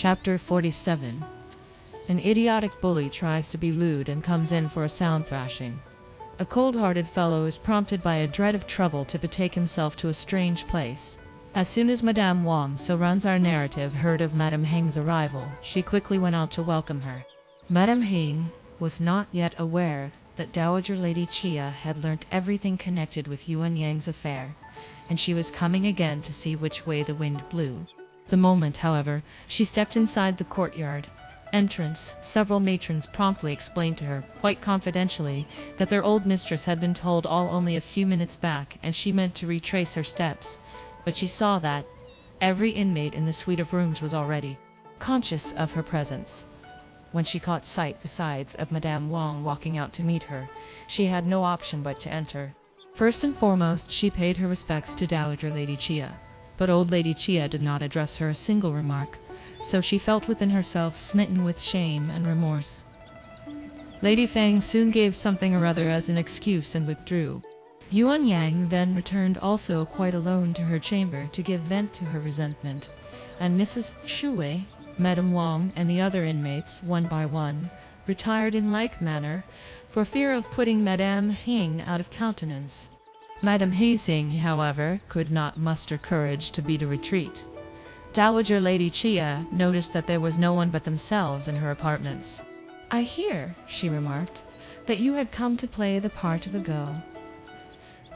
Chapter 47. An idiotic bully tries to be lewd and comes in for a sound thrashing. A cold-hearted fellow is prompted by a dread of trouble to betake himself to a strange place. As soon as Madame Wang, so runs our narrative, heard of Madame Hsing's arrival, she quickly went out to welcome her. Madame Hsing was not yet aware that Dowager Lady Chia had learnt everything connected with Yuan Yang's affair, and she was coming again to see which way the wind blew. The moment, however, she stepped inside the courtyard entrance, several matrons promptly explained to her, quite confidentially, that their old mistress had been told all only a few minutes back, and she meant to retrace her steps. But she saw that every inmate in the suite of rooms was already conscious of her presence. When she caught sight, besides, of Madame Wang walking out to meet her, she had no option but to enter. First and foremost, she paid her respects to Dowager Lady Chia. But old Lady Chia did not address her a single remark, so she felt within herself smitten with shame and remorse. Lady Fang soon gave something or other as an excuse and withdrew. Yuan Yang then returned also quite alone to her chamber to give vent to her resentment, and Mrs. Shuwei, Madame Wang, and the other inmates, one by one, retired in like manner, for fear of putting Madame Hsing out of countenance. Madame Hsing, however, could not muster courage to beat a retreat. Dowager Lady Chia noticed that there was no one but themselves in her apartments. "I hear," she remarked, "that you had come to play the part of a girl.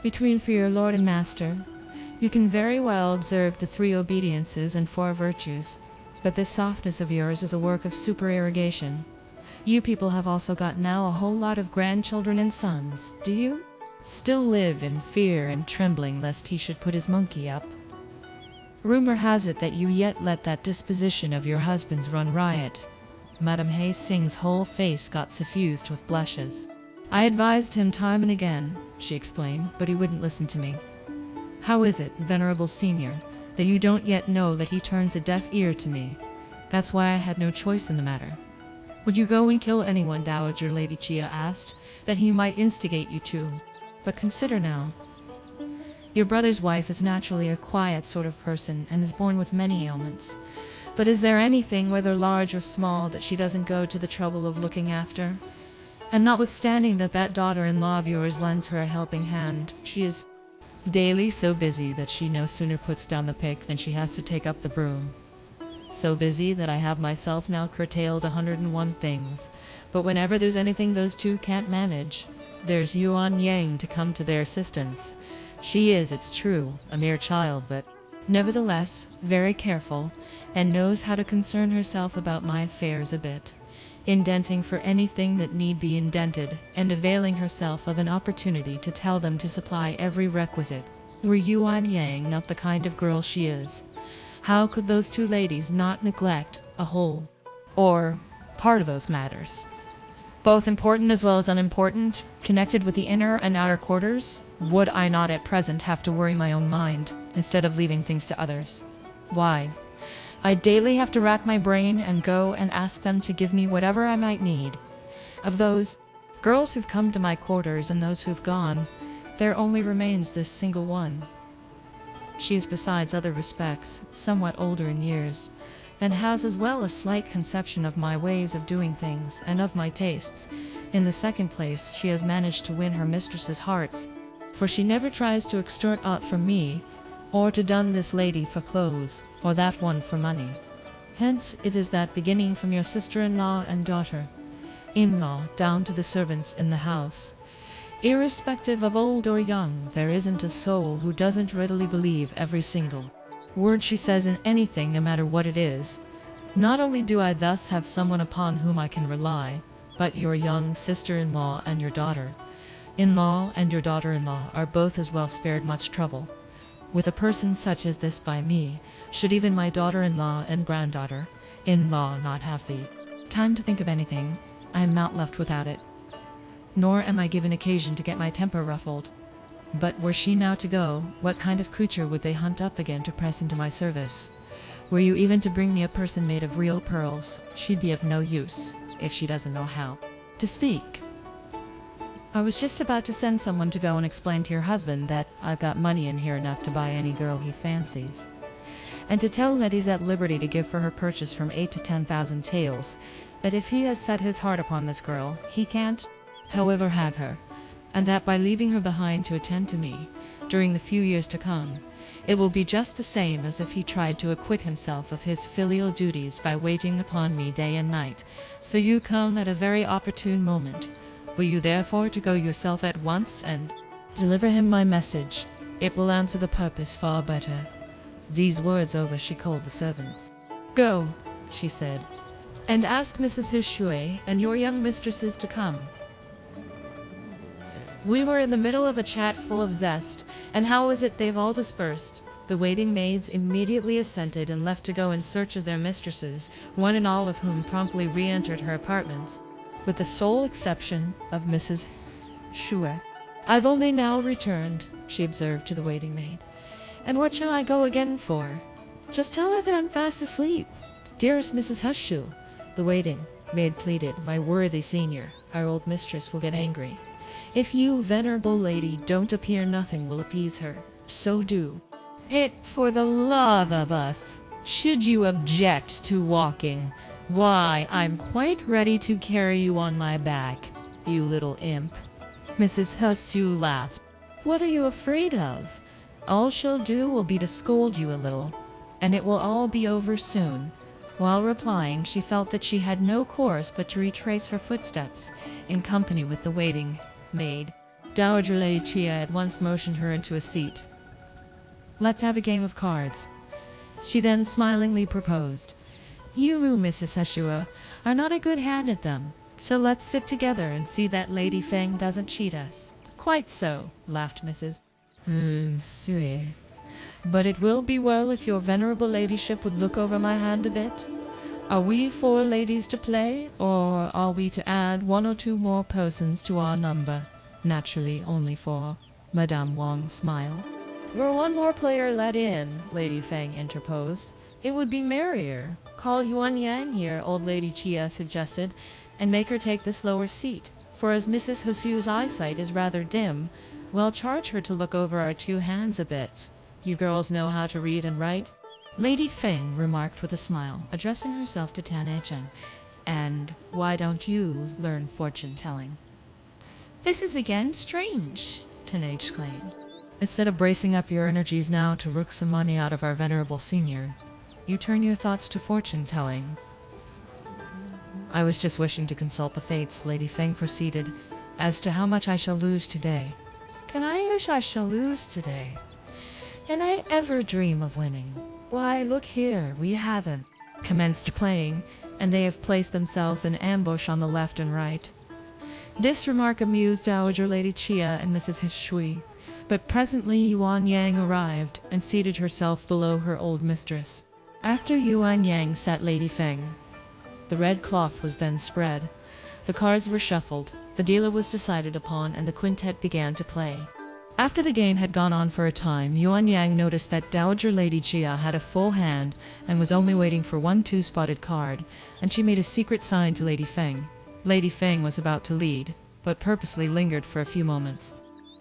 Between for your lord and master, you can very well observe the 3 obediences and 4 virtues, but this softness of yours is a work of supererogation. You people have also got now a whole lot of grandchildren and sons, do you? Still live in fear and trembling lest he should put his monkey up. Rumor has it that you yet let that disposition of your husband's run riot." Madame Hsing's whole face got suffused with blushes. "I advised him time and again," she explained, "but he wouldn't listen to me. How is it, venerable senior, that you don't yet know that he turns a deaf ear to me? That's why I had no choice in the matter." "Would you go and kill anyone," Dowager Lady Chia asked, "that he might instigate you to? But consider now. Your brother's wife is naturally a quiet sort of person and is born with many ailments. But is there anything, whether large or small, that she doesn't go to the trouble of looking after? And notwithstanding that daughter-in-law of yours lends her a helping hand, she is daily so busy that she no sooner puts down the pick than she has to take up the broom. So busy that I have myself now curtailed 101 things, but whenever there's anything those two can't manage, there's Yuan Yang to come to their assistance. She is, it's true, a mere child, but nevertheless very careful, and knows how to concern herself about my affairs a bit, indenting for anything that need be indented, and availing herself of an opportunity to tell them to supply every requisite. Were Yuan Yang not the kind of girl she is, how could those 2 ladies not neglect a whole, or part of those matters, both important as well as unimportant, connected with the inner and outer quarters? Would I not at present have to worry my own mind, instead of leaving things to others? Why, I daily have to rack my brain and go and ask them to give me whatever I might need. Of those girls who've come to my quarters and those who've gone, there only remains this single one. She is, besides other respects, somewhat older in years, and has as well a slight conception of my ways of doing things and of my tastes. In the second place, she has managed to win her mistress's hearts, for she never tries to extort aught from me, or to dun this lady for clothes, or that one for money. Hence it is that, beginning from your sister-in-law and daughter-in-law down to the servants in the house, irrespective of old or young, there isn't a soul who doesn't readily believe every single word she says in anything, no matter what it is. Not only do I thus have someone upon whom I can rely, but your young sister-in-law and your daughter-in-law and your daughter-in-law are both as well spared much trouble. With a person such as this by me, should even my daughter-in-law and granddaughter-in-law not have the time to think of anything, I am not left without it. Nor am I given occasion to get my temper ruffled. But were she now to go, what kind of creature would they hunt up again to press into my service? Were you even to bring me a person made of real pearls, she'd be of no use, if she doesn't know how to speak. I was just about to send someone to go and explain to your husband that I've got money in here enough to buy any girl he fancies. and to tell that he's at liberty to give for her purchase from 8 to 10,000 taels, that if he has set his heart upon this girl, he can't, however, have her, and that by leaving her behind to attend to me, during the few years to come, it will be just the same as if he tried to acquit himself of his filial duties by waiting upon me day and night. So you come at a very opportune moment. Will you therefore to go yourself at once and deliver him my message? It will answer the purpose far better. These words over, she called the servants. Go, she said, and ask Mrs. Hsing and your young mistresses to come. We were in the middle of a chat full of zest, and how was it they've all dispersed? The waiting maids immediately assented and left to go in search of their mistresses, one and all of whom promptly re-entered her apartments, with the sole exception of Mrs. Hsing. I've only now returned, she observed to the waiting maid. And what shall I go again for? Just tell her that I'm fast asleep. Dearest Mrs. Hsing, the waiting maid pleaded, my worthy senior, our old mistress will get angry. If you, venerable lady, don't appear, nothing will appease her. So do it for the love of us. Should you object to walking, why, I'm quite ready to carry you on my back, you little imp. Mrs. Hsing laughed. What are you afraid of? All she'll do will be to scold you a little, and it will all be over soon. While replying, she felt that she had no course but to retrace her footsteps, in company with the waiting maid. Dowager Lady Chia at once motioned her into a seat. Let's have a game of cards, she then smilingly proposed. You, Mrs. Hsing, are not a good hand at them, so let's sit together and see that Lady Feng doesn't cheat us. Quite so, laughed Mrs. Hsing. But it will be well if your venerable ladyship would look over my hand a bit. Are we 4 ladies to play, or are we to add 1 or 2 more persons to our number? Naturally, only 4. Madame Wang smiled. Were 1 more player let in, Lady Feng interposed, it would be merrier. Call Yuan Yang here, old Lady Chia suggested, and make her take this lower seat, for as Mrs. Hsing's eyesight is rather dim, we'll charge her to look over our 2 hands a bit. You girls know how to read and write? Lady Feng remarked with a smile, addressing herself to Tan Echeng. And why don't you learn fortune-telling? This is again strange, Tan exclaimed. Instead of bracing up your energies now to rook some money out of our venerable senior, you turn your thoughts to fortune-telling. I was just wishing to consult the fates, Lady Feng proceeded, as to how much I shall lose today. Can I wish I shall lose today? Can I ever dream of winning? Why, look here, we haven't commenced playing, and they have placed themselves in ambush on the left and right. This remark amused Dowager Lady Chia and Mrs. Hsing, but presently Yuan Yang arrived and seated herself below her old mistress. After Yuan Yang sat Lady Feng. The red cloth was then spread. The cards were shuffled, the dealer was decided upon, and the quintet began to play. After the game had gone on for a time, Yuan Yang noticed that Dowager Lady Chia had a full hand and was only waiting for 1 2-spotted card, and she made a secret sign to Lady Feng. Lady Feng was about to lead, but purposely lingered for a few moments.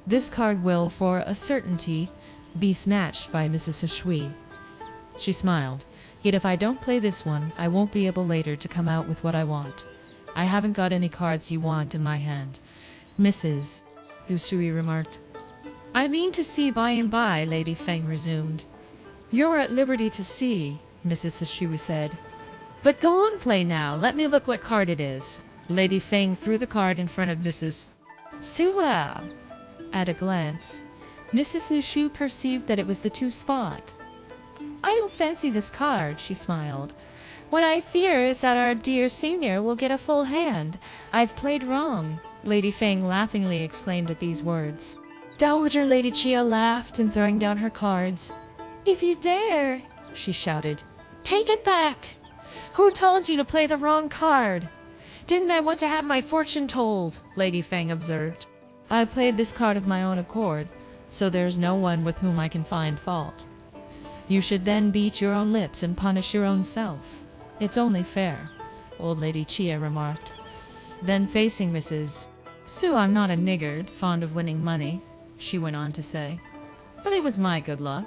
This card will, for a certainty, be snatched by Mrs. Hsing. She smiled. Yet if I don't play this one, I won't be able later to come out with what I want. I haven't got any cards you want in my hand, Mrs. Hsing remarked. I mean to see by and by, Lady Feng resumed. You're at liberty to see, Mrs. Hsing said. But go on, play now. Let me look what card it is. Lady Feng threw the card in front of Mrs. Hsing. At a glance, Mrs. Hsing perceived that it was the 2-spot. I don't fancy this card, she smiled. What I fear is that our dear senior will get a full hand. I've played wrong, Lady Feng laughingly exclaimed at these words. Dowager Lady Chia laughed and throwing down her cards. If you dare, she shouted, take it back. Who told you to play the wrong card? Didn't I want to have my fortune told? Lady Feng observed. I played this card of my own accord, so there's no one with whom I can find fault. You should then beat your own lips and punish your own self. It's only fair, old Lady Chia remarked. Then facing Mrs. Hsing, I'm not a niggard, fond of winning money, she went on to say, but it was my good luck.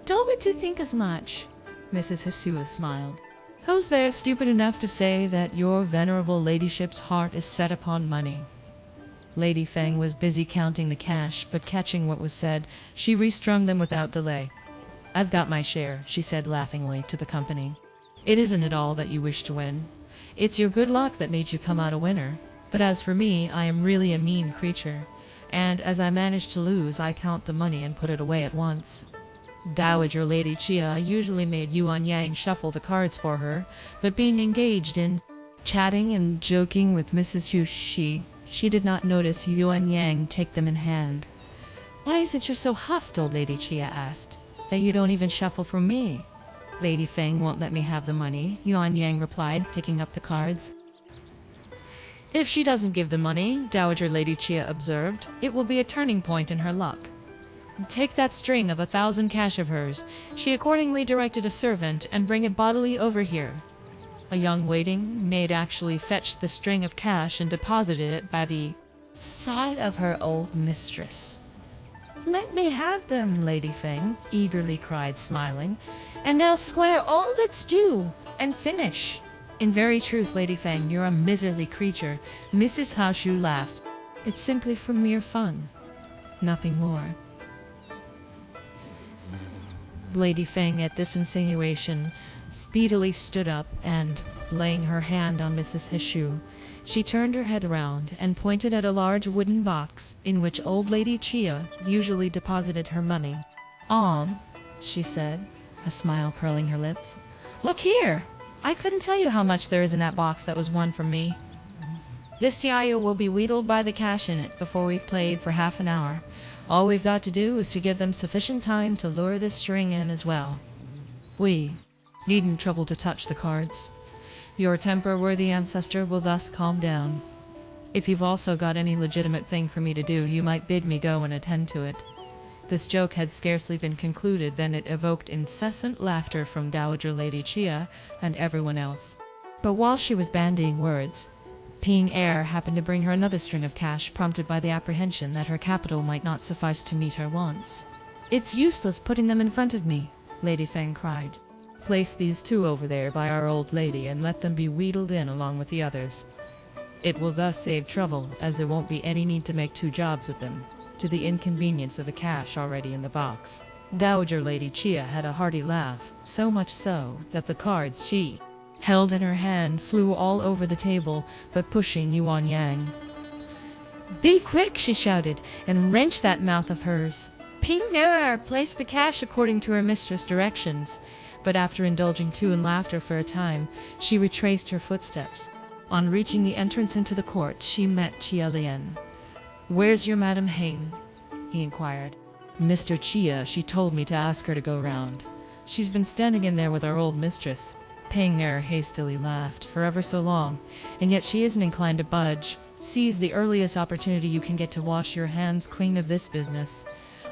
Don't be to think as much. Mrs. Hsing smiled. Who's there stupid enough to say that your venerable ladyship's heart is set upon money? Lady Feng was busy counting the cash, but catching what was said, she restrung them without delay. I've got my share, she said laughingly to the company. It isn't at all that you wish to win. It's your good luck that made you come out a winner. But as for me, I am really a mean creature. And as I manage to lose, I count the money and put it away at once. Dowager Lady Chia usually made Yuan Yang shuffle the cards for her, but being engaged in chatting and joking with Mrs. Hsing, she did not notice Yuan Yang take them in hand. Why is it you're so huffed, old Lady Chia asked, that you don't even shuffle for me? Lady Feng won't let me have the money, Yuan Yang replied, picking up the cards. If she doesn't give the money, Dowager Lady Chia observed, it will be a turning point in her luck. Take that string of 1,000 cash of hers. She accordingly directed a servant and bring it bodily over here. A young waiting maid actually fetched the string of cash and deposited it by the side of her old mistress. Let me have them, Lady Feng, eagerly cried, smiling, and now square all that's due, and finish. In very truth, Lady Feng, you're a miserly creature, Mrs. Hsing laughed. It's simply for mere fun. Nothing more. Lady Feng, at this insinuation, speedily stood up and, laying her hand on Mrs. Hsing, she turned her head around and pointed at a large wooden box in which old Lady Chia usually deposited her money. She said, a smile curling her lips. Look here! I couldn't tell you how much there is in that box that was won from me. This Chia will be wheedled by the cash in it before we've played for half an hour. All we've got to do is to give them sufficient time to lure this string in as well. We needn't trouble to touch the cards. Your temper-worthy ancestor will thus calm down. If you've also got any legitimate thing for me to do, you might bid me go and attend to it. This joke had scarcely been concluded than it evoked incessant laughter from Dowager Lady Chia and everyone else. But while she was bandying words, Ping Er happened to bring her another string of cash, prompted by the apprehension that her capital might not suffice to meet her wants. It's useless putting them in front of me, Lady Feng cried. Place these two over there by our old lady and let them be wheedled in along with the others. It will thus save trouble, as there won't be any need to make two jobs of them, to the inconvenience of the cash already in the box. Dowager Lady Chia had a hearty laugh, so much so that the cards she held in her hand flew all over the table, but pushing Yuan Yang. Be quick, she shouted, and wrenched that mouth of hers. Ping Er placed the cash according to her mistress' directions, but after indulging too in laughter for a time, she retraced her footsteps. On reaching the entrance into the court, she met Chia Lien. Where's your Madame Hsing? He inquired. Mr. Chia, she told me to ask her to go round. She's been standing in there with our old mistress. Ping Er hastily laughed for ever so long, and yet she isn't inclined to budge. Seize the earliest opportunity you can get to wash your hands clean of this business.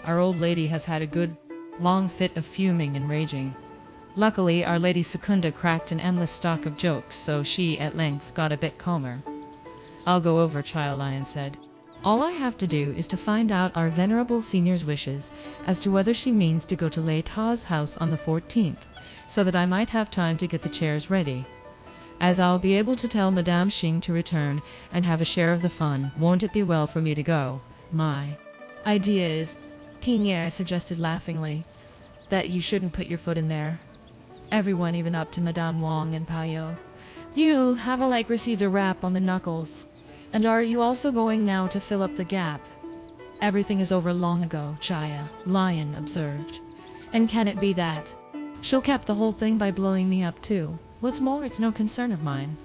Our old lady has had a good, long fit of fuming and raging. Luckily, our Lady Secunda cracked an endless stock of jokes, so she, at length, got a bit calmer. I'll go over, Chia Lien said. All I have to do is to find out our venerable senior's wishes as to whether she means to go to Lei Ta's house on the 14th, so that I might have time to get the chairs ready. As I'll be able to tell Madame Hsing to return and have a share of the fun, won't it be well for me to go? My idea is, Ping Er suggested laughingly, that you shouldn't put your foot in there. Everyone, even up to Madame Wang and Pao-yü. You have received a rap on the knuckles. And are you also going now to fill up the gap? Everything is over long ago, Chia Lien observed. And can it be that she'll cap the whole thing by blowing me up too? What's more, it's no concern of mine.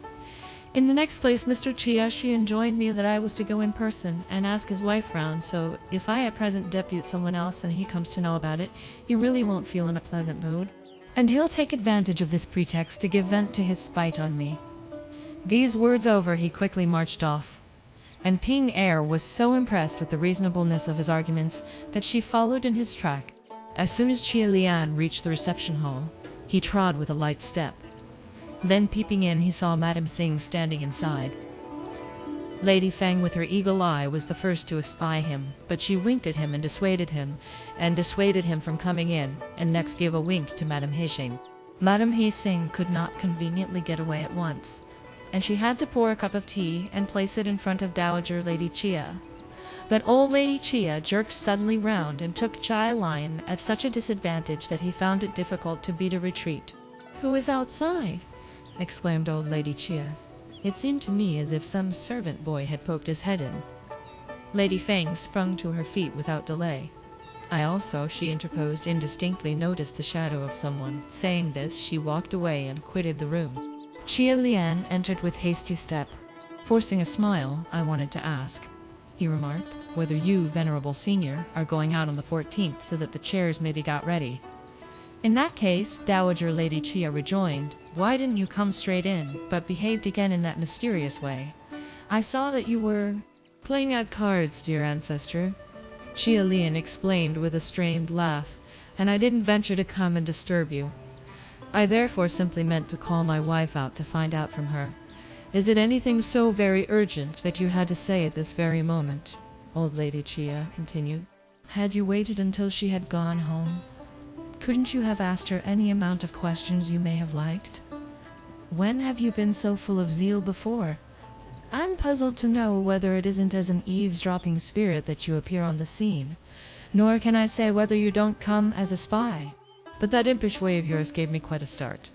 In the next place, Mr. Chia she enjoined me that I was to go in person and ask his wife round, so if I at present depute someone else and he comes to know about it, he really won't feel in a pleasant mood. And he'll take advantage of this pretext to give vent to his spite on me. These words over, he quickly marched off. And Ping Er was so impressed with the reasonableness of his arguments that she followed in his track. As soon as Chia Lien reached the reception hall, he trod with a light step. Then peeping in, he saw Madame Hsing standing inside. Lady Feng with her eagle eye was the first to espy him, but she winked at him and dissuaded him from coming in, and next gave a wink to Madame Hsing. Madame Hsing could not conveniently get away at once, and she had to pour a cup of tea and place it in front of Dowager Lady Chia. But old Lady Chia jerked suddenly round and took Chia Lien at such a disadvantage that he found it difficult to beat a retreat. "Who is outside?" exclaimed old Lady Chia. It seemed to me as if some servant boy had poked his head in. Lady Feng sprung to her feet without delay. I also, she interposed, indistinctly noticed the shadow of someone. Saying this, she walked away and quitted the room. Chia Lien entered with hasty step. Forcing a smile, "I wanted to ask," he remarked, "whether you, venerable senior, are going out on the 14th so that the chairs may be got ready." "In that case," Dowager Lady Chia rejoined, "why didn't you come straight in, but behaved again in that mysterious way? I saw that you were playing at cards, dear ancestor," Chia Lien explained with a strained laugh, "and I didn't venture to come and disturb you. I therefore simply meant to call my wife out to find out from her. Is it anything so very urgent that you had to say at this very moment?" Old Lady Chia continued. "Had you waited until she had gone home? Couldn't you have asked her any amount of questions you may have liked? When have you been so full of zeal before? I'm puzzled to know whether it isn't as an eavesdropping spirit that you appear on the scene, nor can I say whether you don't come as a spy. But that impish way of yours gave me quite a start.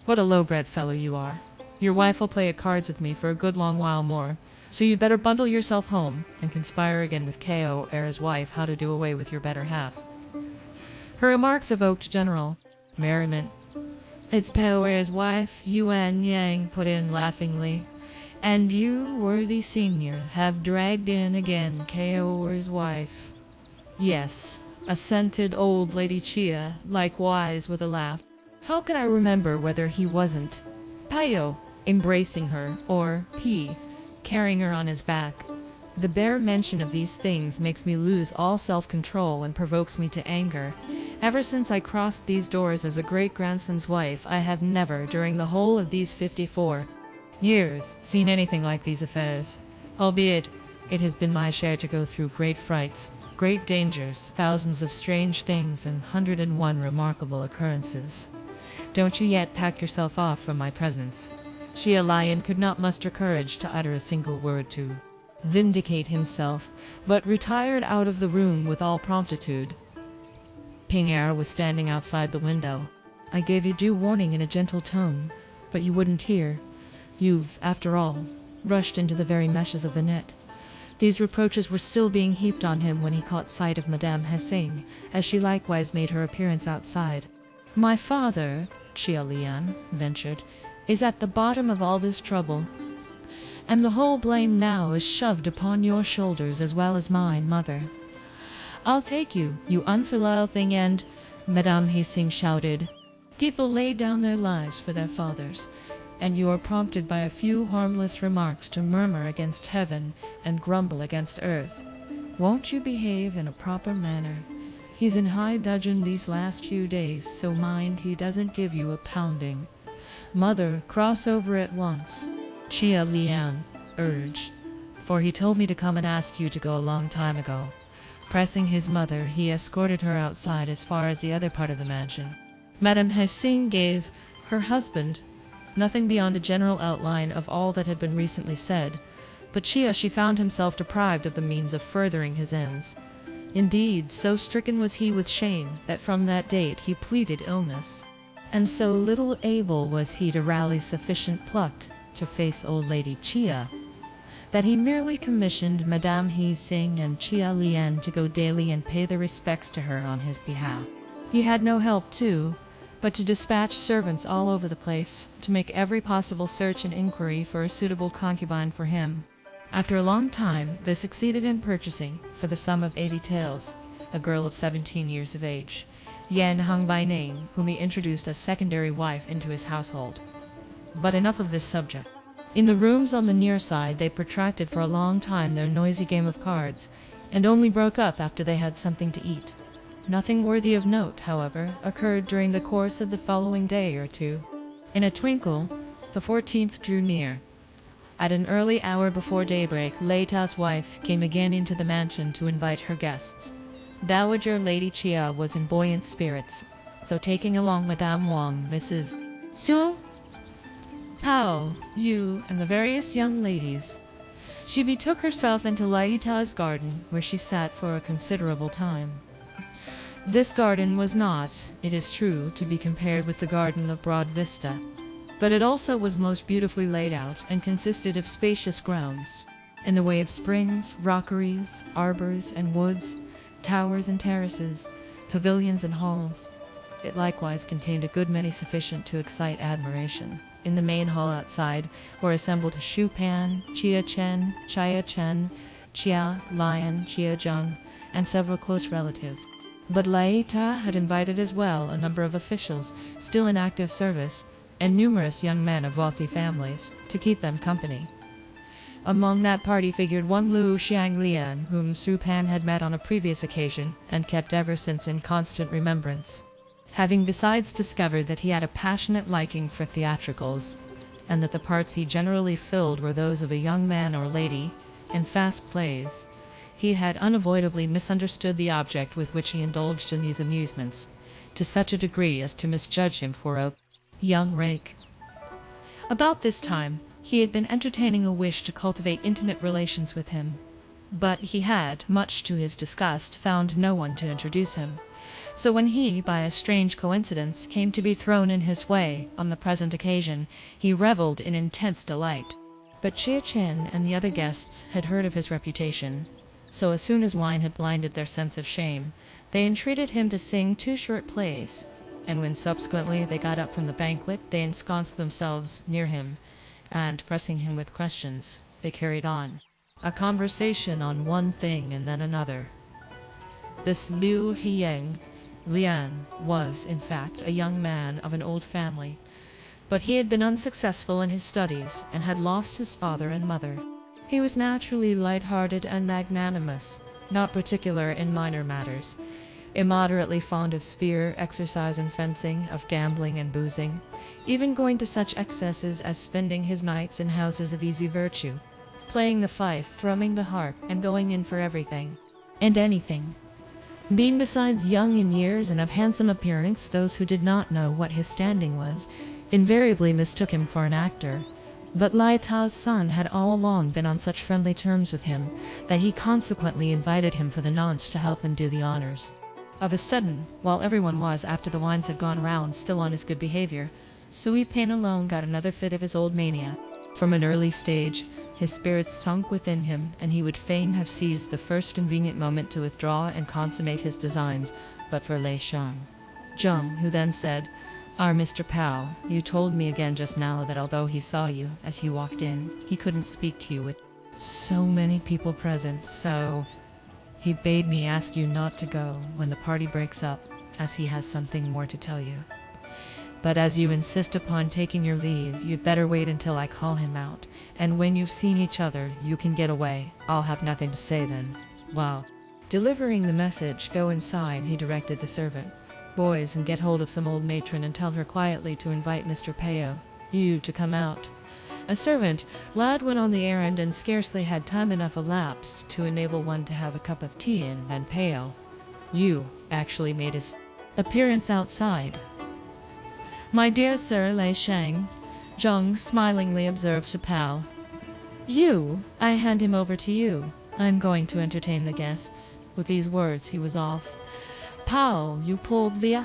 What a low-bred fellow you are. Your wife will play at cards with me for a good long while more, so you'd better bundle yourself home and conspire again with Ko or his wife how to do away with your better half." Her remarks evoked general merriment. "It's Pao-yu's wife," Yuan Yang put in laughingly. "And you, worthy senior, have dragged in again Ko-er's wife." "Yes," assented old Lady Chia, likewise with a laugh. "How can I remember whether he wasn't Pao-yü embracing her, or P carrying her on his back? The bare mention of these things makes me lose all self-control and provokes me to anger. Ever since I crossed these doors as a great-grandson's wife, I have never, during the whole of these 54 years, seen anything like these affairs. Albeit, it has been my share to go through great frights, great dangers, thousands of strange things, and 101 remarkable occurrences. Don't you yet pack yourself off from my presence." Chia Lien could not muster courage to utter a single word to vindicate himself, but retired out of the room with all promptitude. Ping Er was standing outside the window. "I gave you due warning in a gentle tone, but you wouldn't hear. You've, after all, rushed into the very meshes of the net." These reproaches were still being heaped on him when he caught sight of Madame Hsing, as she likewise made her appearance outside. "My father," Chia Lien ventured, "is at the bottom of all this trouble, and the whole blame now is shoved upon your shoulders as well as mine, mother." "I'll take you, you unfilial thing, and," Madame Hsing shouted, "people lay down their lives for their fathers, and you are prompted by a few harmless remarks to murmur against heaven and grumble against earth. Won't you behave in a proper manner? He's in high dudgeon these last few days, so mind he doesn't give you a pounding. Mother, cross over at once," Chia Lien urged, "for he told me to come and ask you to go a long time ago." Pressing his mother, he escorted her outside as far as the other part of the mansion. Madame Hsing gave her husband nothing beyond a general outline of all that had been recently said, but she found himself deprived of the means of furthering his ends. Indeed, so stricken was he with shame that from that date he pleaded illness, and so little able was he to rally sufficient pluck to face old Lady Chia, that he merely commissioned Madame Hsing and Chia Lien to go daily and pay their respects to her on his behalf. He had no help, too, but to dispatch servants all over the place, to make every possible search and inquiry for a suitable concubine for him. After a long time, they succeeded in purchasing, for the sum of 80 taels, a girl of 17 years of age, Yan Hung by name, whom he introduced as secondary wife into his household. But enough of this subject. In the rooms on the near side they protracted for a long time their noisy game of cards, and only broke up after they had something to eat. Nothing worthy of note, however, occurred during the course of the following day or two. In a twinkle, the 14th drew near. At an early hour before daybreak, Lei Tao's wife came again into the mansion to invite her guests. Dowager Lady Chia was in buoyant spirits, so taking along Madame Wang, Mrs. Hsing, Pao-yü, and the various young ladies, she betook herself into Lei Tao's garden, where she sat for a considerable time. This garden was not, it is true, to be compared with the garden of Broad Vista, but it also was most beautifully laid out and consisted of spacious grounds, in the way of springs, rockeries, arbors and woods, towers and terraces, pavilions and halls. It likewise contained a good many sufficient to excite admiration. In the main hall outside were assembled Shu Pan, Chia Chen, Chia Lien, Chia Zheng, and several close relatives. But Lei Ta had invited as well a number of officials still in active service, and numerous young men of wealthy families, to keep them company. Among that party figured one Chia Lien, whom Shu Pan had met on a previous occasion, and kept ever since in constant remembrance, having besides discovered that he had a passionate liking for theatricals, and that the parts he generally filled were those of a young man or lady, in fast plays. He had unavoidably misunderstood the object with which he indulged in these amusements, to such a degree as to misjudge him for a young rake. About this time, he had been entertaining a wish to cultivate intimate relations with him, but he had, much to his disgust, found no one to introduce him. So when he, by a strange coincidence, came to be thrown in his way on the present occasion, he revelled in intense delight. But Chia Chen and the other guests had heard of his reputation, so as soon as wine had blinded their sense of shame, they entreated him to sing 2 short plays, and when subsequently they got up from the banquet, they ensconced themselves near him, and, pressing him with questions, they carried on a conversation on one thing and then another. This Lien was, in fact, a young man of an old family, but he had been unsuccessful in his studies and had lost his father and mother. He was naturally light-hearted and magnanimous, not particular in minor matters, immoderately fond of sphere, exercise and fencing, of gambling and boozing, even going to such excesses as spending his nights in houses of easy virtue, playing the fife, thrumming the harp, and going in for everything and anything. Being besides young in years and of handsome appearance, those who did not know what his standing was invariably mistook him for an actor. But Lei Tao's son had all along been on such friendly terms with him that he consequently invited him for the nonce to help him do the honors. Of a sudden, while everyone was, after the wines had gone round, still on his good behavior, Sui Pan alone got another fit of his old mania. From an early stage, his spirits sunk within him, and he would fain have seized the first convenient moment to withdraw and consummate his designs, but for Lei Zheng, who then said, "Our Mr. Pao, you told me again just now that although he saw you as you walked in, he couldn't speak to you with so many people present, so he bade me ask you not to go when the party breaks up, as he has something more to tell you. But as you insist upon taking your leave, you'd better wait until I call him out, and when you've seen each other, you can get away. I'll have nothing to say then." Wow. Delivering the message, "Go inside," he directed the servant. "Boys, and get hold of some old matron and tell her quietly to invite Mr. Pao-yü to come out." A servant lad went on the errand, and scarcely had time enough elapsed to enable one to have a cup of tea in, than Pao-yü actually made his appearance outside. "My dear Sir Lei Shang," Zheng smilingly observed to Pao-yü, "I hand him over to you. I'm going to entertain the guests." With these words he was off. Pao-yü pulled Lei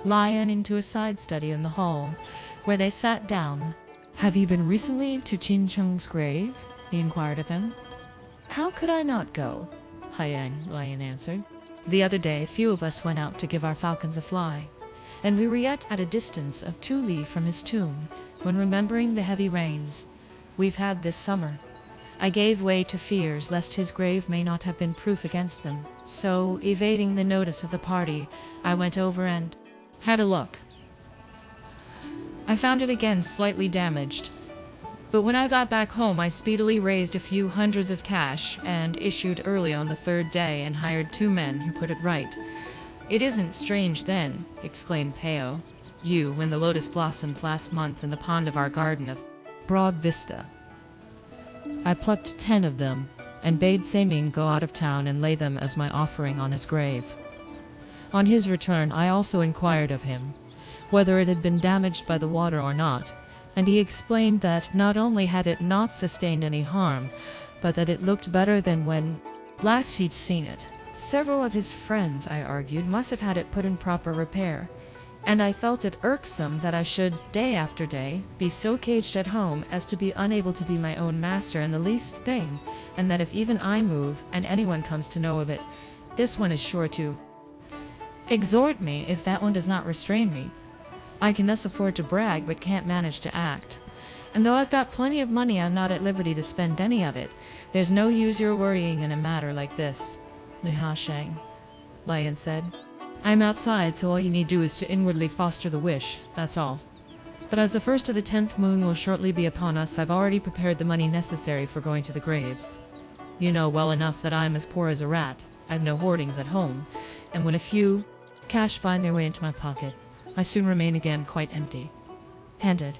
Lien into a side study in the hall, where they sat down. "Have you been recently to Qin Cheng's grave?" he inquired of him. "How could I not go?" Lien answered. "The other day a few of us went out to give our falcons a fly, and we were yet at a distance of 2 li from his tomb, when, remembering the heavy rains we've had this summer, I gave way to fears lest his grave may not have been proof against them. So, evading the notice of the party, I went over and had a look. I found it again slightly damaged, but when I got back home I speedily raised a few hundreds of cash and issued early on the 3rd day and hired 2 men who put it right." "It isn't strange then," exclaimed Pao-yü, "when the lotus blossomed last month in the pond of our garden of Broad Vista. I plucked 10 of them, and bade Hsing go out of town and lay them as my offering on his grave. On his return I also inquired of him whether it had been damaged by the water or not, and he explained that not only had it not sustained any harm, but that it looked better than when last he'd seen it. Several of his friends, I argued, must have had it put in proper repair, and I felt it irksome that I should, day after day, be so caged at home as to be unable to be my own master in the least thing, and that if even I move, and anyone comes to know of it, this one is sure to exhort me if that one does not restrain me. I can thus afford to brag, but can't manage to act. And though I've got plenty of money, I'm not at liberty to spend any of it. There's no use your worrying in a matter like this, Chia Lien said. I'm outside, so all you need do is to inwardly foster the wish, that's all. But as the first of the 10th moon will shortly be upon us, I've already prepared the money necessary for going to the graves. You know well enough that I'm as poor as a rat. I've no hoardings at home, and when a few cash find their way into my pocket, I soon remain again quite empty-handed.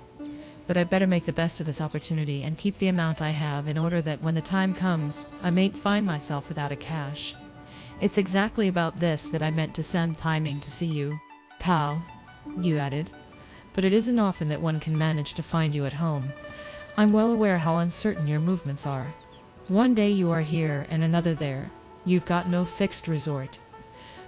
But I'd better make the best of this opportunity and keep the amount I have in order that when the time comes, I mayn't find myself without a cash. It's exactly about this that I meant to send Pao-yü to see you, Pao-yü added. But it isn't often that one can manage to find you at home. I'm well aware how uncertain your movements are. One day you are here and another there. You've got no fixed resort.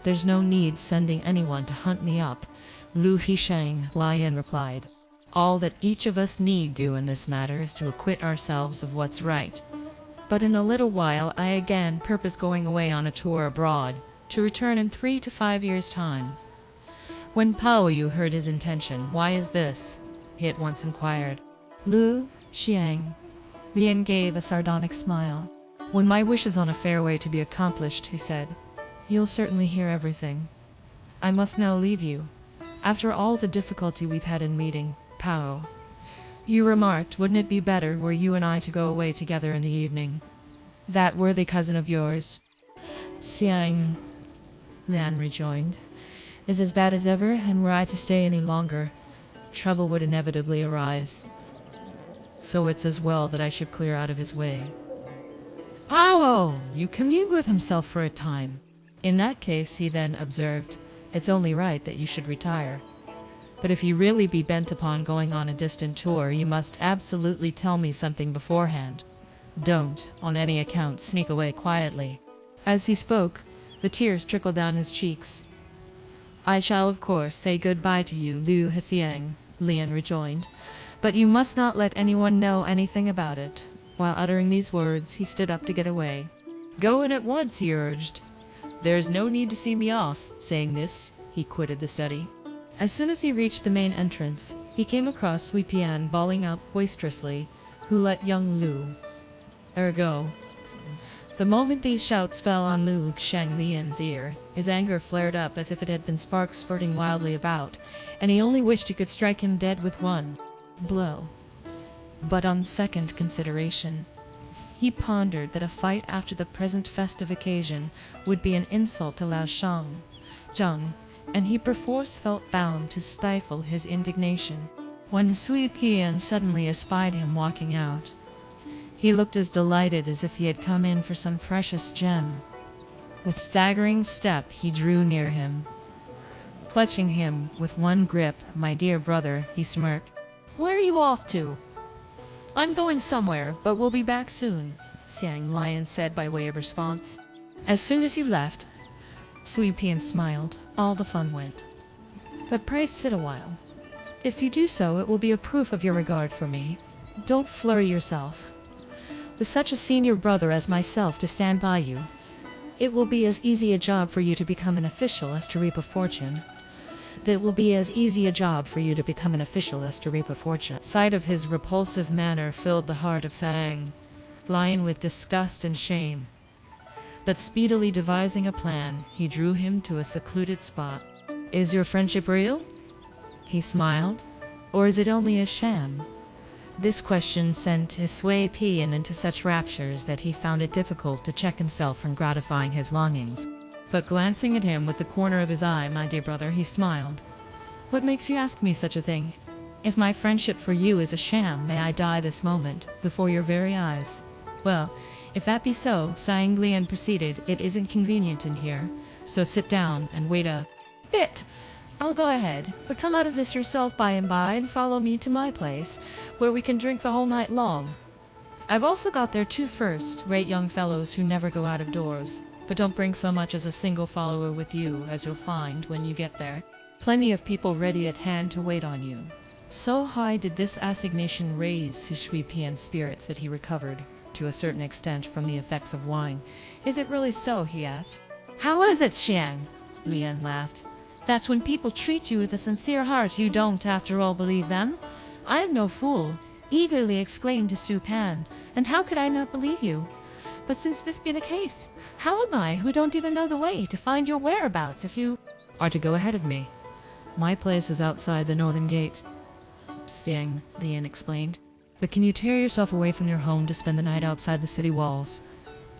There's no need sending anyone to hunt me up, Chia Lien replied. All that each of us need do in this matter is to acquit ourselves of what's right. But in a little while I again purpose going away on a tour abroad, to return in 3 to 5 years' time. When Pao-yü heard his intention, "Why is this?" he at once inquired. Chia Lien gave a sardonic smile. "When my wish is on a fair way to be accomplished," he said, "you'll certainly hear everything. I must now leave you. After all the difficulty we've had in meeting, Pao-yü remarked, wouldn't it be better were you and I to go away together in the evening? That worthy cousin of yours," Chia Lien rejoined, "is as bad as ever, and were I to stay any longer, trouble would inevitably arise. So it's as well that I should clear out of his way." Pao-yü communed with himself for a time. In that case, he then observed, it's only right that you should retire. But if you really be bent upon going on a distant tour, you must absolutely tell me something beforehand. Don't, on any account, sneak away quietly. As he spoke, the tears trickled down his cheeks. "I shall, of course, say good-bye to you, Chia Lien rejoined, but you must not let anyone know anything about it." While uttering these words, he stood up to get away. "Go in at once," he urged. "There's no need to see me off." Saying this, he quitted the study. As soon as he reached the main entrance, he came across Sui Pian bawling out boisterously, "Who let young go?" The moment these shouts fell on Chia Lien's ear, his anger flared up as if it had been sparks spurting wildly about, and he only wished he could strike him dead with one blow. But on second consideration, he pondered that a fight after the present festive occasion would be an insult to Lao Shang, and he perforce felt bound to stifle his indignation. When Sui Pian suddenly espied him walking out, he looked as delighted as if he had come in for some precious gem. With staggering step he drew near him. Clutching him with one grip, "My dear brother," he smirked. "Where are you off to?" "I'm going somewhere, but we'll be back soon," Chia Lien said by way of response. "As soon as you left," Sui Pian smiled, "all the fun went. But pray sit a while. If you do so, it will be a proof of your regard for me. Don't flurry yourself. With such a senior brother as myself to stand by you, it will be as easy a job for you to become an official as to reap a fortune. Sight of his repulsive manner filled the heart of Hsing Lien with disgust and shame. But speedily devising a plan, he drew him to a secluded spot. "Is your friendship real?" he smiled. "Or is it only a sham?" This question sent his Sui Pian into such raptures that he found it difficult to check himself from gratifying his longings. But glancing at him with the corner of his eye, "My dear brother," he smiled, "what makes you ask me such a thing? If my friendship for you is a sham, may I die this moment, before your very eyes." Well, if that be so, Chia Lien proceeded, it isn't convenient in here, so sit down and wait a bit. I'll go ahead, but come out of this yourself by and by and follow me to my place, where we can drink the whole night long. I've also got there 2 first-rate young fellows who never go out of doors, but don't bring so much as a single follower with you, as you'll find when you get there. Plenty of people ready at hand to wait on you. So high did this assignation raise his Shui Pian's spirits that he recovered, to a certain extent, from the effects of wine. Is it really so? He asked. How is it, Xiang? Lien laughed. That's when people treat you with a sincere heart. You don't, after all, believe them? I am no fool, eagerly exclaimed Sui Pan, and how could I not believe you? But since this be the case, how am I, who don't even know the way, to find your whereabouts if you are to go ahead of me? My place is outside the northern gate, Xiang Lien explained. But can you tear yourself away from your home to spend the night outside the city walls?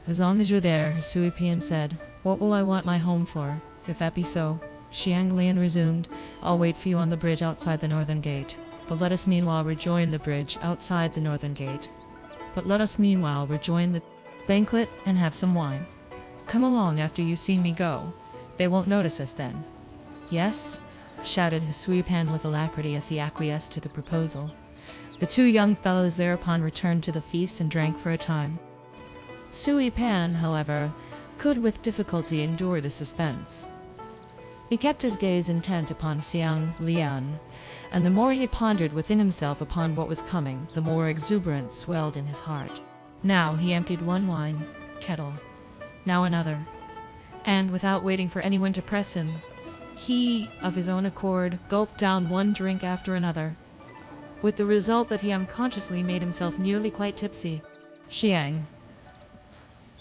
As long as you're there, Sui Pian said. What will I want my home for? If that be so, Chia Lien resumed, I'll wait for you on the bridge outside the northern gate. But let us meanwhile rejoin the bridge outside the northern gate. But let us meanwhile rejoin the banquet and have some wine. Come along after you see me go. They won't notice us then. Yes, shouted Sui Pan with alacrity as he acquiesced to the proposal. The 2 young fellows thereupon returned to the feast and drank for a time. Sui Pan, however, could with difficulty endure the suspense. He kept his gaze intent upon Chia Lien, and the more he pondered within himself upon what was coming, the more exuberance swelled in his heart. Now he emptied one wine kettle, now another, and without waiting for anyone to press him, he, of his own accord, gulped down one drink after another, with the result that he unconsciously made himself nearly quite tipsy. Chia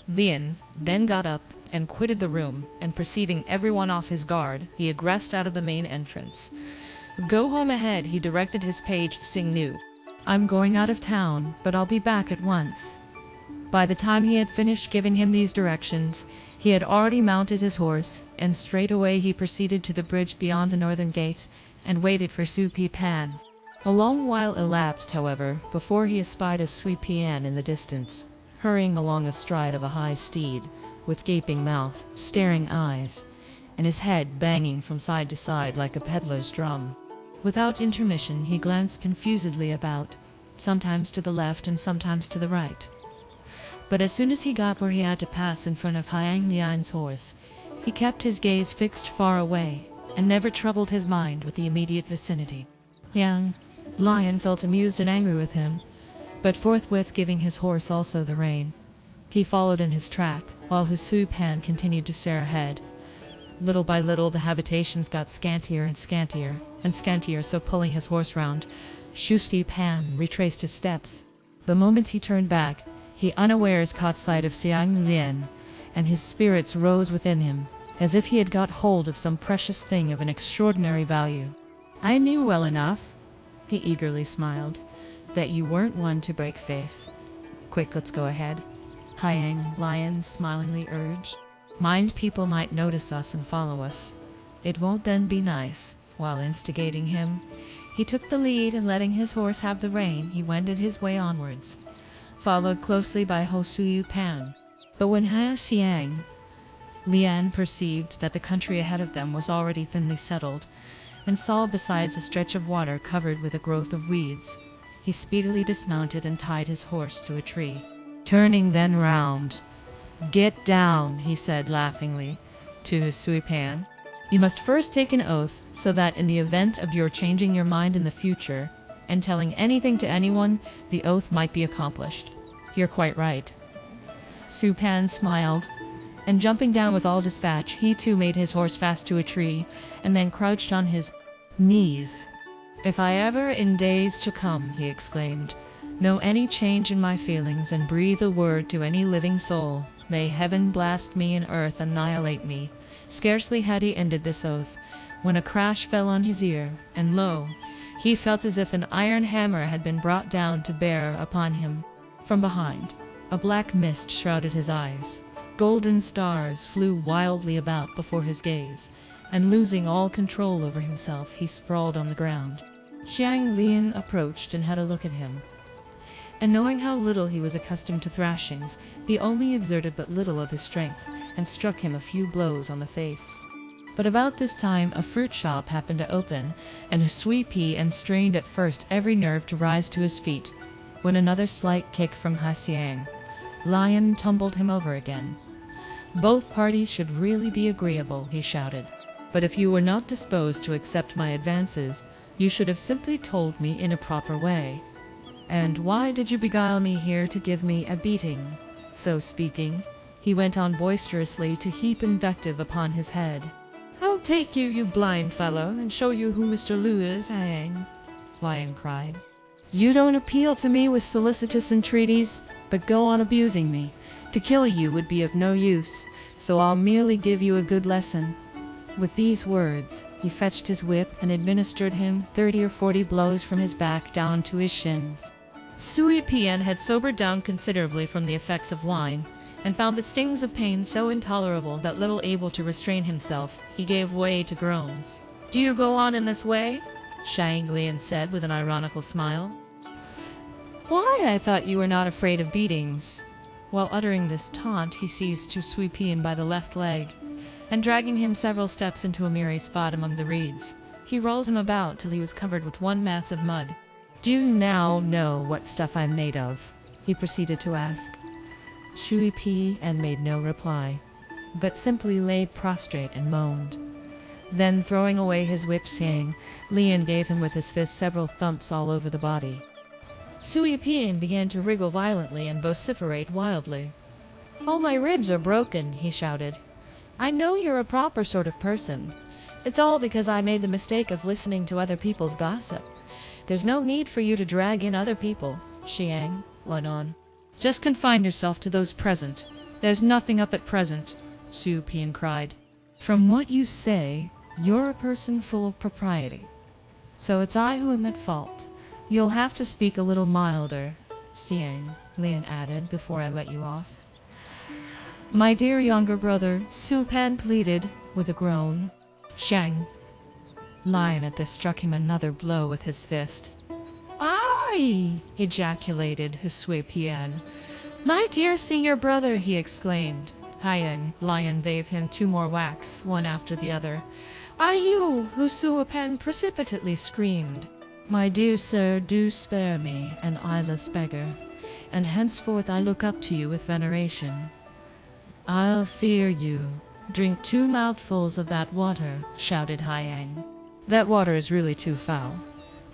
Lien then got up and quitted the room, and perceiving everyone off his guard, he egressed out of the main entrance. Go home ahead, he directed his page Xing Nu. I'm going out of town, but I'll be back at once. By the time he had finished giving him these directions, he had already mounted his horse, and straightway he proceeded to the bridge beyond the northern gate, and waited for Sui Pan. A long while elapsed, however, before he espied a Sui Pan in the distance, hurrying along astride of a high steed, with gaping mouth, staring eyes, and his head banging from side to side like a peddler's drum. Without intermission he glanced confusedly about, sometimes to the left and sometimes to the right. But as soon as he got where he had to pass in front of Chia Lien's horse, he kept his gaze fixed far away, and never troubled his mind with the immediate vicinity. Chia Lien felt amused and angry with him, but forthwith giving his horse also the rein, he followed in his track, while his Sui Pan continued to stare ahead. Little by little the habitations got scantier and scantier, so pulling his horse round, Sui Pan retraced his steps. The moment he turned back, he unawares caught sight of Chia Lien, and his spirits rose within him, as if he had got hold of some precious thing of an extraordinary value. I knew well enough, he eagerly smiled, that you weren't one to break faith. Quick, let's go ahead, Chia Lien smilingly urged. Mind people might notice us and follow us. It won't then be nice. While instigating him, he took the lead, and letting his horse have the rein, he wended his way onwards, followed closely by Sui Pan. But when Chia Lien perceived that the country ahead of them was already thinly settled, and saw besides a stretch of water covered with a growth of weeds, he speedily dismounted and tied his horse to a tree. Turning then round, "Get down," he said laughingly to his Sui Pan. "You must first take an oath, so that in the event of your changing your mind in the future, and telling anything to anyone, the oath might be accomplished." "You're quite right." Sui Pan smiled, and jumping down with all dispatch, he too made his horse fast to a tree, and then crouched on his knees. "If I ever in days to come," he exclaimed, "know any change in my feelings, and breathe a word to any living soul, may heaven blast me and earth annihilate me." Scarcely had he ended this oath, when a crash fell on his ear, and lo, he felt as if an iron hammer had been brought down to bear upon him. From behind, a black mist shrouded his eyes. Golden stars flew wildly about before his gaze, and losing all control over himself, he sprawled on the ground. Chia Lien approached and had a look at him. and knowing how little he was accustomed to thrashings, he only exerted but little of his strength, and struck him a few blows on the face. But about this time a fruit shop happened to open, and Sui Pi strained at first every nerve to rise to his feet, when another slight kick from Hsing Lien tumbled him over again. "Both parties should really be agreeable," he shouted. "But if you were not disposed to accept my advances, you should have simply told me in a proper way. And why did you beguile me here to give me a beating?" So speaking, he went on boisterously to heap invective upon his head. "I'll take you, you blind fellow, and show you who Mr. Liu is, Hsing," Lien cried. "You don't appeal to me with solicitous entreaties, but go on abusing me. To kill you would be of no use, so I'll merely give you a good lesson." With these words, he fetched his whip and administered him 30 or 40 blows from his back down to his shins. Sui Pian had sobered down considerably from the effects of wine, and found the stings of pain so intolerable that, little able to restrain himself, he gave way to groans. "Do you go on in this way?" Chia Lien said with an ironical smile. "Why, I thought you were not afraid of beatings." While uttering this taunt, he seized Sui Pian by the left leg, and dragging him several steps into a mirror spot among the reeds, he rolled him about till he was covered with one mass of mud. "Do you now know what stuff I'm made of?" he proceeded to ask. Sui Pian made no reply, but simply lay prostrate and moaned. Then, throwing away his whip, Chia Lien gave him with his fist several thumps all over the body. Sui Pian began to wriggle violently and vociferate wildly. "All my ribs are broken," he shouted. "I know you're a proper sort of person. It's all because I made the mistake of listening to other people's gossip. There's no need for you to drag in other people," Hsing went on. "Just confine yourself to those present. There's nothing up at present," Sui Pian cried. "From what you say, you're a person full of propriety. So it's I who am at fault. You'll have to speak a little milder," Chia Lien added, "before I let you off." "My dear younger brother," Sui Pian pleaded, with a groan. Chia Lien at this struck him another blow with his fist. "Aye!" ejaculated Sui Pian. "My dear senior brother," he exclaimed. Hsing Lien gave him 2 more whacks, one after the other. "Aye, you!" Sui Pian precipitately screamed. "My dear sir, do spare me, an eyeless beggar, and henceforth I look up to you with veneration. I'll fear you. Drink 2 mouthfuls of that water," shouted Hsing. "That water is really too foul,"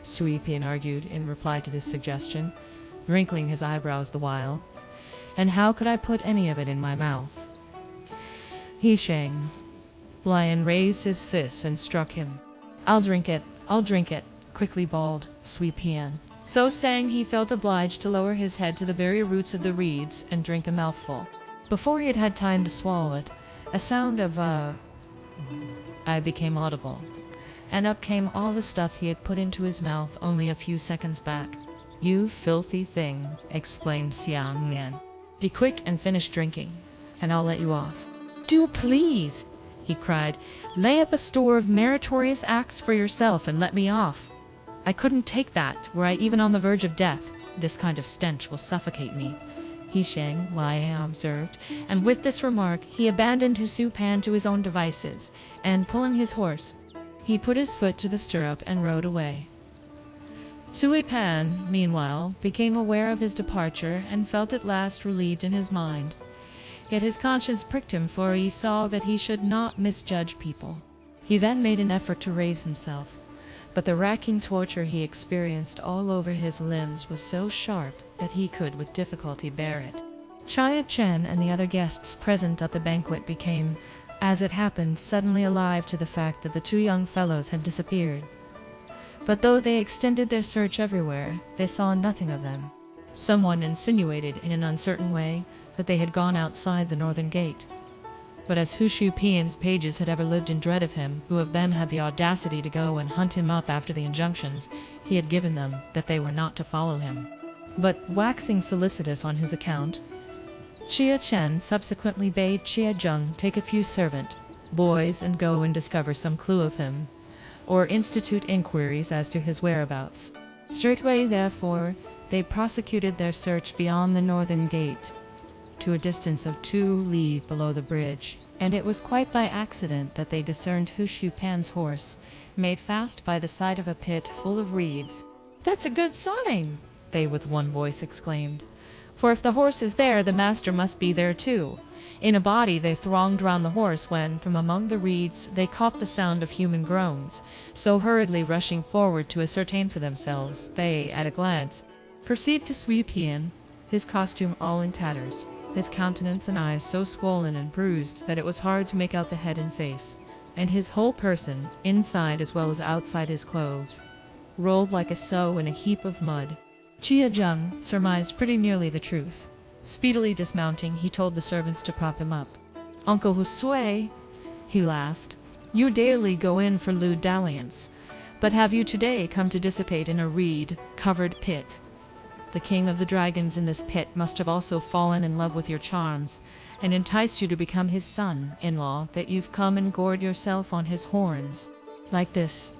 Sui Pian argued in reply to this suggestion, wrinkling his eyebrows the while. "And how could I put any of it in my mouth?" Hsing Lien raised his fists and struck him. I'll drink it," quickly bawled Sui Pian. So saying, he felt obliged to lower his head to the very roots of the reeds and drink a mouthful. Before he had had time to swallow it, a sound of I became audible, and up came all the stuff he had put into his mouth only a few seconds back. "You filthy thing," exclaimed Chia Lien. "Be quick and finish drinking, and I'll let you off." "Do please," he cried. "Lay up a store of meritorious acts for yourself and let me off. I couldn't take that, were I even on the verge of death. This kind of stench will suffocate me," Hsing Lien observed, and with this remark he abandoned his Sui Pian to his own devices, and pulling his horse, he put his foot to the stirrup and rode away. Sui Pian, meanwhile, became aware of his departure and felt at last relieved in his mind. Yet his conscience pricked him, for he saw that he should not misjudge people. He then made an effort to raise himself, but the racking torture he experienced all over his limbs was so sharp that he could with difficulty bear it. Chia Chen and the other guests present at the banquet became, as it happened, suddenly alive to the fact that the 2 young fellows had disappeared. But though they extended their search everywhere, they saw nothing of them. Someone insinuated in an uncertain way that they had gone outside the northern gate. But as Sui Pian's pages had ever lived in dread of him, who of them had the audacity to go and hunt him up after the injunctions he had given them that they were not to follow him. But, waxing solicitous on his account, Chia Chen subsequently bade Chia Zheng take a few servant boys and go and discover some clue of him, or institute inquiries as to his whereabouts. Straightway, therefore, They prosecuted their search beyond the northern gate, to a distance of 2 li below the bridge, and it was quite by accident that they discerned Hu Shupan's horse, made fast by the side of a pit full of reeds. "That's a good sign!" they with one voice exclaimed. "For if the horse is there, the master must be there too." In a body they thronged round the horse when, from among the reeds, they caught the sound of human groans. So hurriedly rushing forward to ascertain for themselves, they, at a glance, perceived Sui Pian, his costume all in tatters, his countenance and eyes so swollen and bruised that it was hard to make out the head and face, and his whole person, inside as well as outside his clothes, rolled like a sow in a heap of mud. Chia Lien surmised pretty nearly the truth. Speedily dismounting, he told the servants to prop him up. "Uncle Hsui," he laughed, "you daily go in for lewd dalliance, but have you today come to dissipate in a reed-covered pit? The king of the dragons in this pit must have also fallen in love with your charms, and enticed you to become his son-in-law, that you've come and gored yourself on his horns. Like this."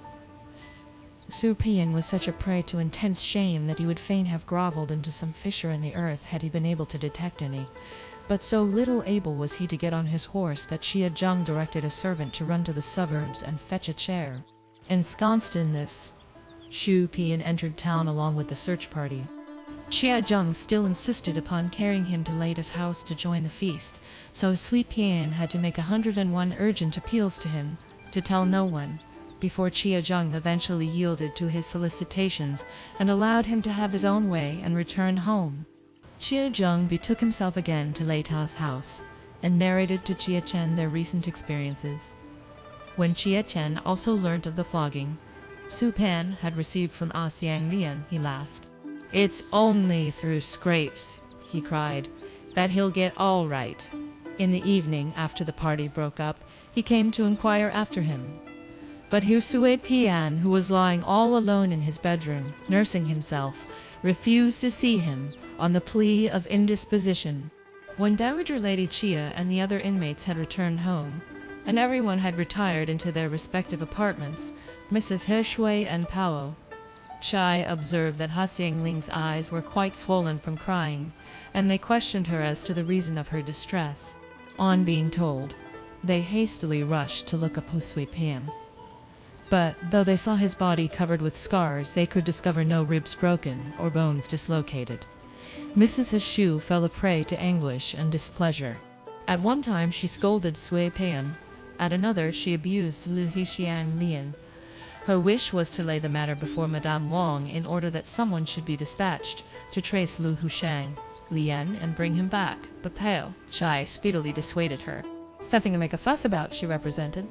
Sui Pian was such a prey to intense shame that he would fain have grovelled into some fissure in the earth had he been able to detect any. But so little able was he to get on his horse that Chia Lien directed a servant to run to the suburbs and fetch a chair. Ensconced in this, Sui Pian entered town along with the search party. Chia Lien still insisted upon carrying him to Lada's house to join the feast, so Sui Pian had to make 101 urgent appeals to him, to tell no one, before Chia Lien eventually yielded to his solicitations and allowed him to have his own way and return home. Chia Lien betook himself again to Lada's house, and narrated to Chia Chen their recent experiences. When Chia Chen also learnt of the flogging Sui Pian had received from Chia Lien, he laughed. "It's only through scrapes," he cried, "that he'll get all right." In the evening, after the party broke up, he came to inquire after him. But Sui Pian, who was lying all alone in his bedroom, nursing himself, refused to see him, on the plea of indisposition. When Dowager Lady Chia and the other inmates had returned home, and everyone had retired into their respective apartments, Mrs. Hsui and Pao-yü observed that Hsing Ling's eyes were quite swollen from crying, and they questioned her as to the reason of her distress. On being told, they hastily rushed to look up Sui Pian. But, though they saw his body covered with scars, they could discover no ribs broken or bones dislocated. Mrs. Hsui fell a prey to anguish and displeasure. At one time she scolded Sui Pian, at another she abused Chia Lien. Her wish was to lay the matter before Madame Wang in order that someone should be dispatched to trace Lien and bring him back, but Pao-yü speedily dissuaded her. "Something to make a fuss about," she represented.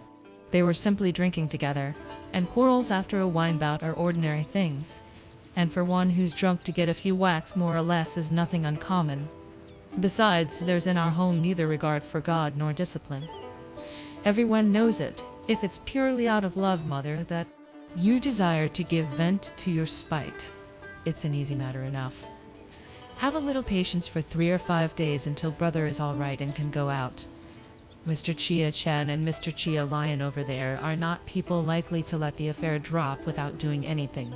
They were simply drinking together, and quarrels after a wine bout are ordinary things, and for one who's drunk to get a few whacks more or less is nothing uncommon. Besides, there's in our home neither regard for God nor discipline. Everyone knows it, if it's purely out of love, mother, that you desire to give vent to your spite. It's an easy matter enough. Have a little patience for 3 or 5 days until brother is all right and can go out. Mr. Chia Chen and Mr. Chia Lien over there are not people likely to let the affair drop without doing anything.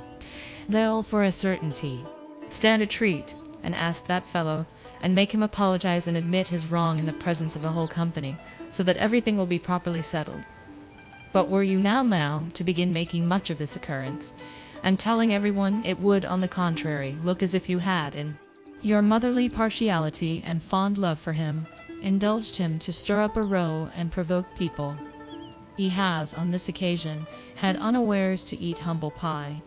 They'll, for a certainty, stand a treat and ask that fellow and make him apologize and admit his wrong in the presence of the whole company, so that everything will be properly settled. But were you now to begin making much of this occurrence, and telling everyone, it would, on the contrary, look as if you had, in your motherly partiality and fond love for him, indulged him to stir up a row and provoke people. He has, on this occasion, had unawares to eat humble pie.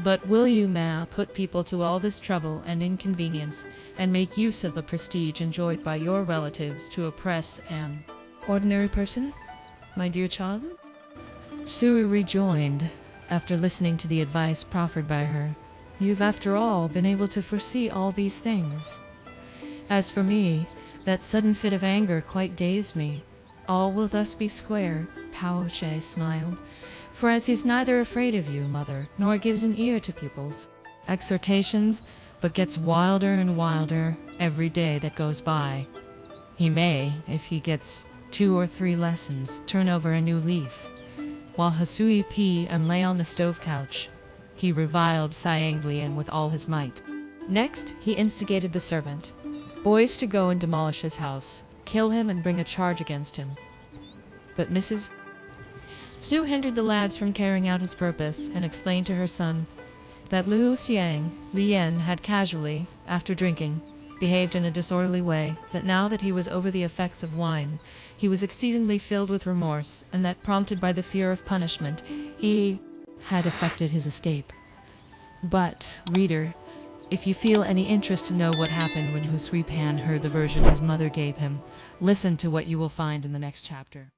But will you, put people to all this trouble and inconvenience, and make use of the prestige enjoyed by your relatives to oppress an ordinary person, my dear child?" Sui rejoined, after listening to the advice proffered by her. "You've after all been able to foresee all these things. As for me, that sudden fit of anger quite dazed me. All will thus be square," Pao-yü smiled, "for as he's neither afraid of you, mother, nor gives an ear to people's exhortations, but gets wilder and wilder every day that goes by. He may, if he gets 2 or 3 lessons, turn over a new leaf." While Sui Pian lay on the stove couch, he reviled Chia Lien with all his might. Next, he instigated the servant boys to go and demolish his house, kill him and bring a charge against him. But Mrs. Su hindered the lads from carrying out his purpose and explained to her son that Chia Lien had casually, after drinking, behaved in a disorderly way, that now that he was over the effects of wine, he was exceedingly filled with remorse, and that prompted by the fear of punishment, he had effected his escape. But, reader, if you feel any interest to know what happened when Hu Sui Pan heard the version his mother gave him, listen to what you will find in the next chapter.